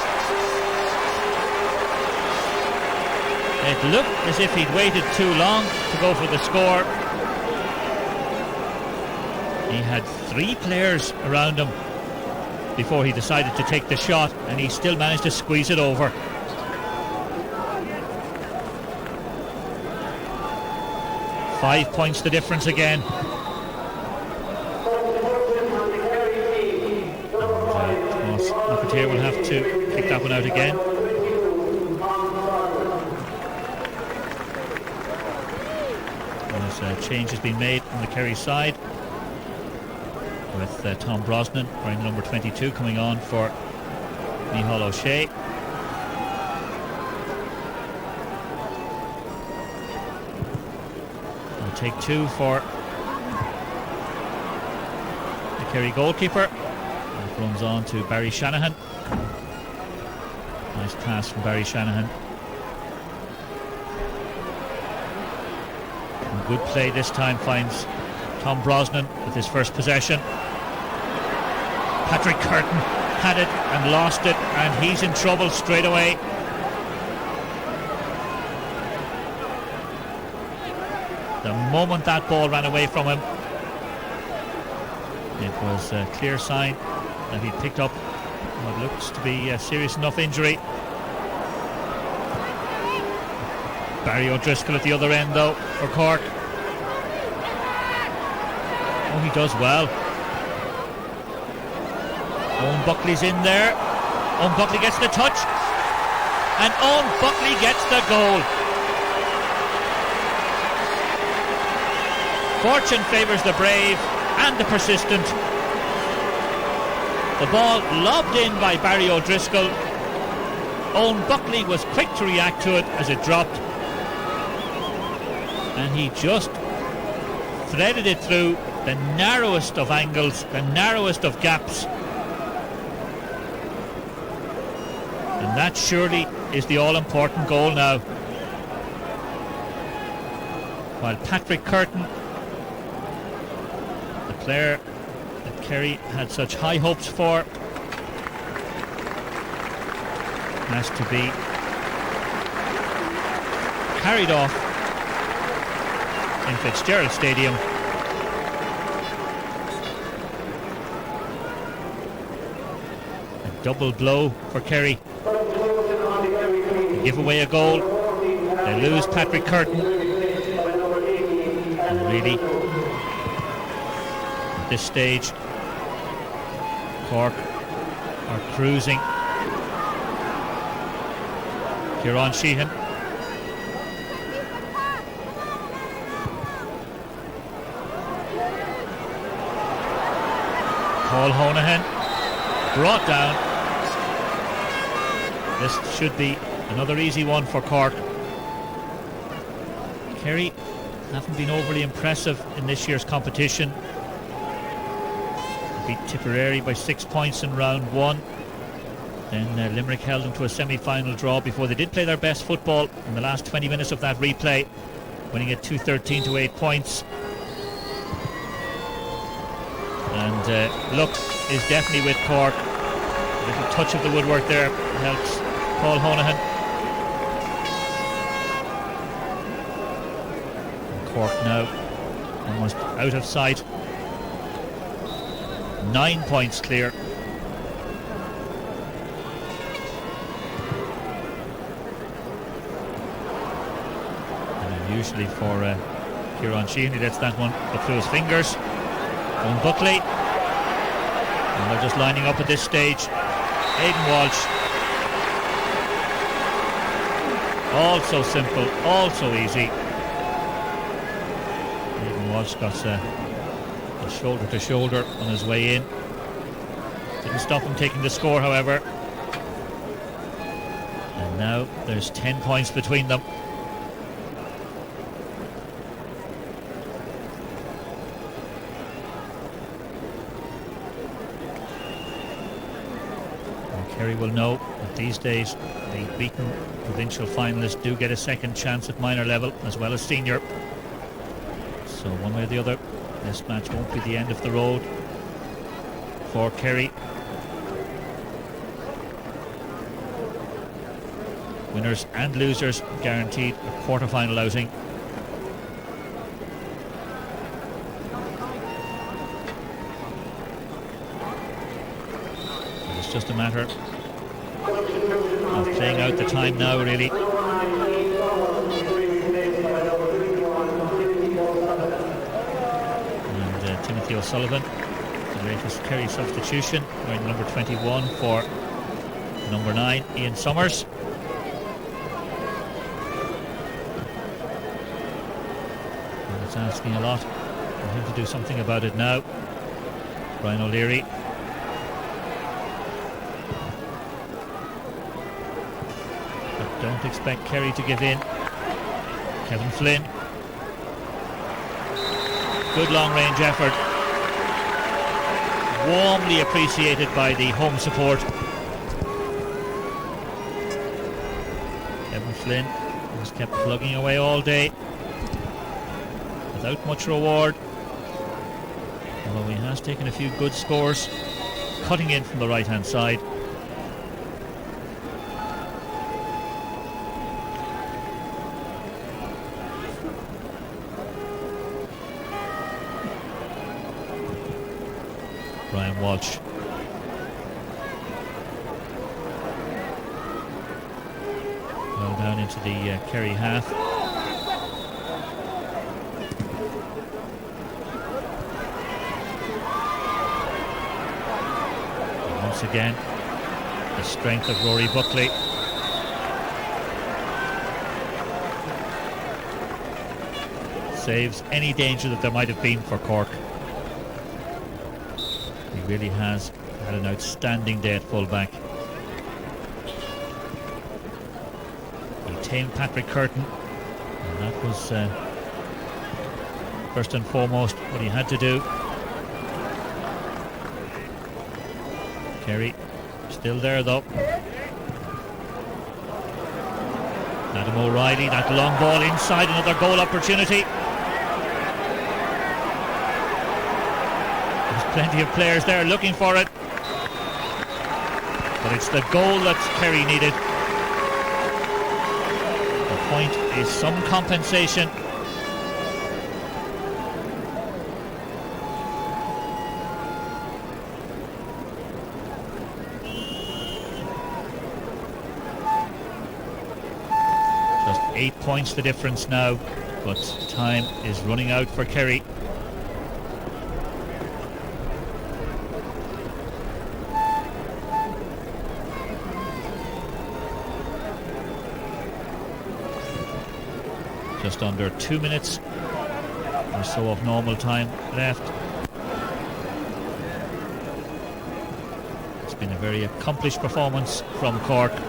It looked as if he'd waited too long to go for the score. He had 3 players around him before he decided to take the shot, and he still managed to squeeze it over. Five points the difference again. Thomas McAteer will have to kick that one out again. As change has been made on the Kerry side, with Tom Brosnan wearing number 22 coming on for Micheál O'Shea. And take 2 for the Kerry goalkeeper. That runs on to Barry Shanahan. Nice pass from Barry Shanahan. And good play this time finds Tom Brosnan with his first possession. Patrick Curtin had it and lost it, and he's in trouble straight away. The moment that ball ran away from him, it was a clear sign that he'd picked up what looks to be a serious enough injury. Barry O'Driscoll at the other end though for Cork. Oh, he does well. Owen Buckley's in there. Owen Buckley gets the touch, and Owen Buckley gets the goal. Fortune favours the brave and the persistent. The ball lobbed in by Barry O'Driscoll. Owen Buckley was quick to react to it as it dropped, and he just threaded it through the narrowest of angles, the narrowest of gaps. And that surely is the all-important goal now. While Patrick Curtin, the player that Kerry had such high hopes for, has to be carried off in Fitzgerald Stadium. A double blow for Kerry. They give away a goal, they lose Patrick Curtin, and really at this stage Cork are cruising. Kieran Sheehan. Paul Honohan brought down. This should be another easy one for Cork. Kerry haven't been overly impressive in this year's competition. They beat Tipperary by 6 points in round 1. Then Limerick held them to a semi-final draw before they did play their best football in the last 20 minutes of that replay, winning it 2-13 to 8 points. And luck is definitely with Cork. A little touch of the woodwork there helps Paul Honohan. And Cork now almost out of sight. 9 points clear. Usually for Kieran Sheehan, he lets that one go through his fingers. Owen Buckley, and they're just lining up at this stage. Aidan Walsh, all so simple, all so easy. Brian Walsh got a shoulder to shoulder on his way in. Didn't stop him taking the score, however. And now there's 10 points between them. And Kerry will know that these days the beaten provincial finalists do get a second chance at minor level as well as senior. So one way or the other, this match won't be the end of the road for Kerry. Winners and losers guaranteed a quarter-final outing. And it's just a matter of playing out the time now, really. And Timothy O'Sullivan, the latest Kerry substitution, wearing number 21 for number 9, Ian Summers. It's asking a lot for him to do something about it now. Brian O'Leary. But don't expect Kerry to give in. Kevin Flynn. Good long range effort. Warmly appreciated by the home support. Kevin Flynn has kept plugging away all day without much reward, although he has taken a few good scores, cutting in from the right hand side. Brian Walsh. Well down into the Kerry half. Once again, the strength of Rory Buckley. Saves any danger that there might have been for Cork. He really has had an outstanding day at full-back. He tamed Patrick Curtin, and that was first and foremost what he had to do. Kerry still there though. Adam O'Reilly, that long ball inside, another goal opportunity. There's plenty of players there looking for it, but it's the goal that Kerry needed. The point is some compensation. Just 8 points the difference now, but time is running out for Kerry. Just under 2 minutes or so of normal time left. It's been a very accomplished performance from Cork. It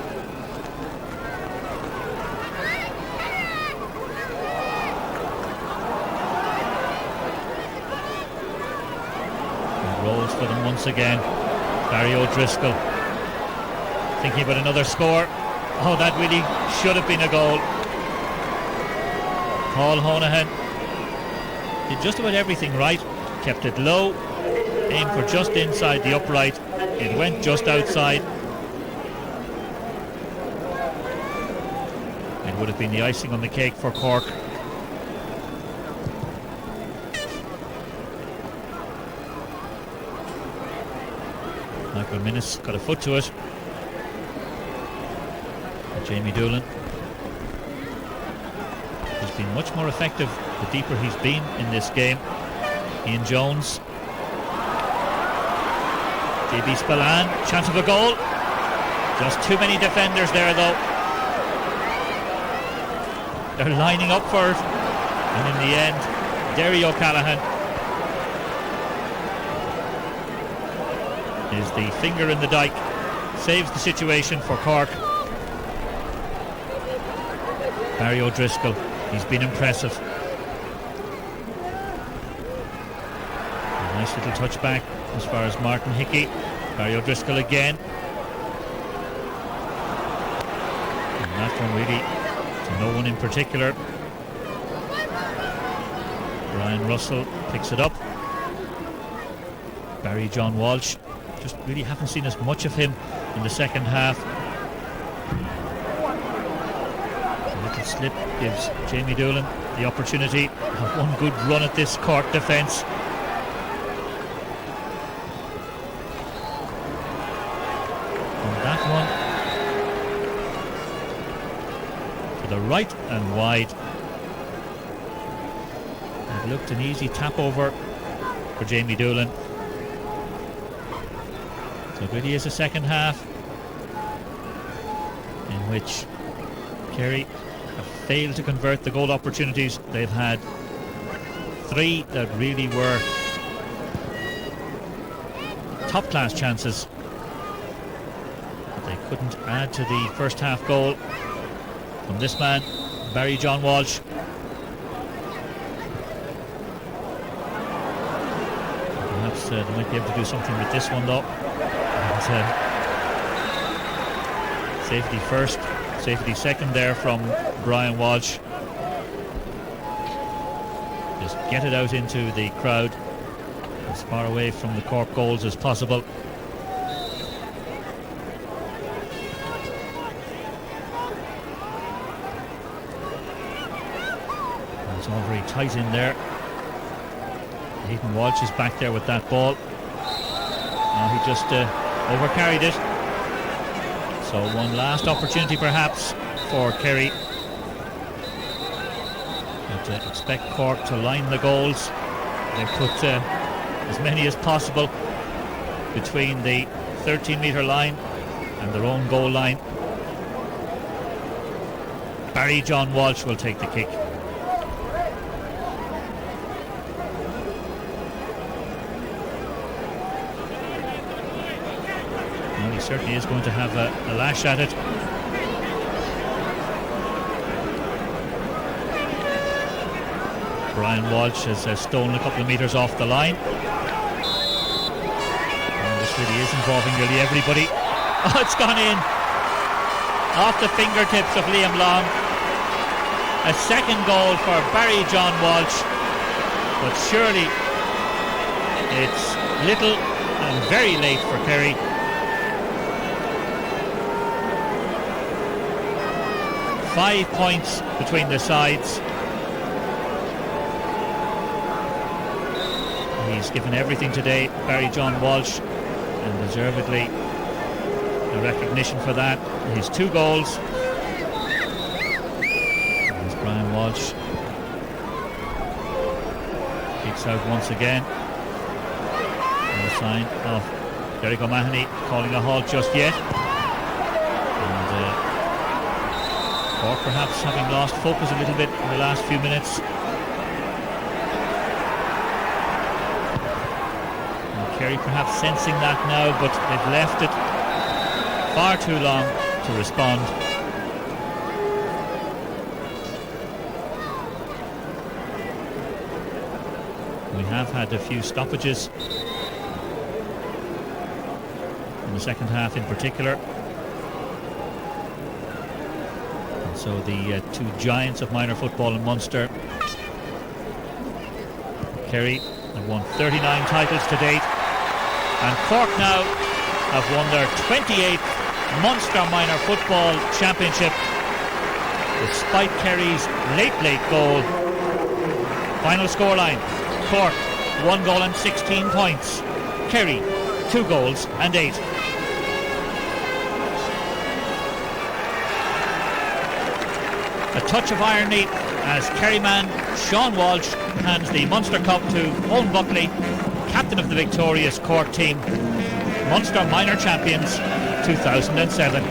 rolls for them once again. Barry O'Driscoll thinking about another score. Oh, that really should have been a goal. Paul Honohan did just about everything right. Kept it low, aimed for just inside the upright. It went just outside. It would have been the icing on the cake for Cork. Michael Minnis got a foot to it. And Jamie Doolan has been much more effective the deeper he's been in this game. Ian Jones. JB Spillane, chance of a goal. Just too many defenders there though. They're lining up for it, and in the end Derry O'Callaghan is the finger in the dike, saves the situation for Cork. Barry O'Driscoll, he's been impressive. A nice little touch back as far as Martin Hickey. Barry O'Driscoll again. And that one really to no one in particular. Brian Russell picks it up. Barry John Walsh, just really haven't seen as much of him in the second half. A little slip gives Jamie Doolan the opportunity of one good run at this Cork defence. And that one to the right and wide. It looked an easy tap over for Jamie Doolan. So it really is a second half in which Kerry have failed to convert the goal opportunities. They've had 3 that really were top class chances. But they couldn't add to the first half goal from this man, Barry John Walsh. Perhaps they might be able to do something with this one though. Safety first, safety second there from Brian Walsh. Just get it out into the crowd as far away from the Cork goals as possible. It's all very tight in there. Hayden Walsh is back there with that ball. He just overcarried it. So one last opportunity perhaps for Kerry. But expect Cork to line the goals. They put as many as possible between the 13-metre line and their own goal line. Barry John Walsh will take the kick. Certainly is going to have a lash at it. Brian Walsh has stolen a couple of metres off the line. And this really is involving nearly everybody. Oh, it's gone in. Off the fingertips of Liam Long. A second goal for Barry John Walsh. But surely it's little and very late for Kerry. 5 points between the sides. He's given everything today, Barry John Walsh, and deservedly the recognition for that. His 2 goals. There's Brian Walsh. Kicks out once again. No sign of Derek O'Mahony calling a halt just yet. Or perhaps having lost focus a little bit in the last few minutes. And Kerry perhaps sensing that now, but they've left it far too long to respond. We have had a few stoppages in the second half in particular. So the 2 giants of minor football in Munster. Kerry have won 39 titles to date, and Cork now have won their 28th Munster Minor Football Championship, despite Kerry's late goal. Final scoreline: Cork 1 goal and 16 points. Kerry 2 goals and 8. A touch of irony as Kerryman Sean Walsh hands the Munster Cup to Owen Buckley, captain of the victorious Cork team, Munster Minor Champions 2007.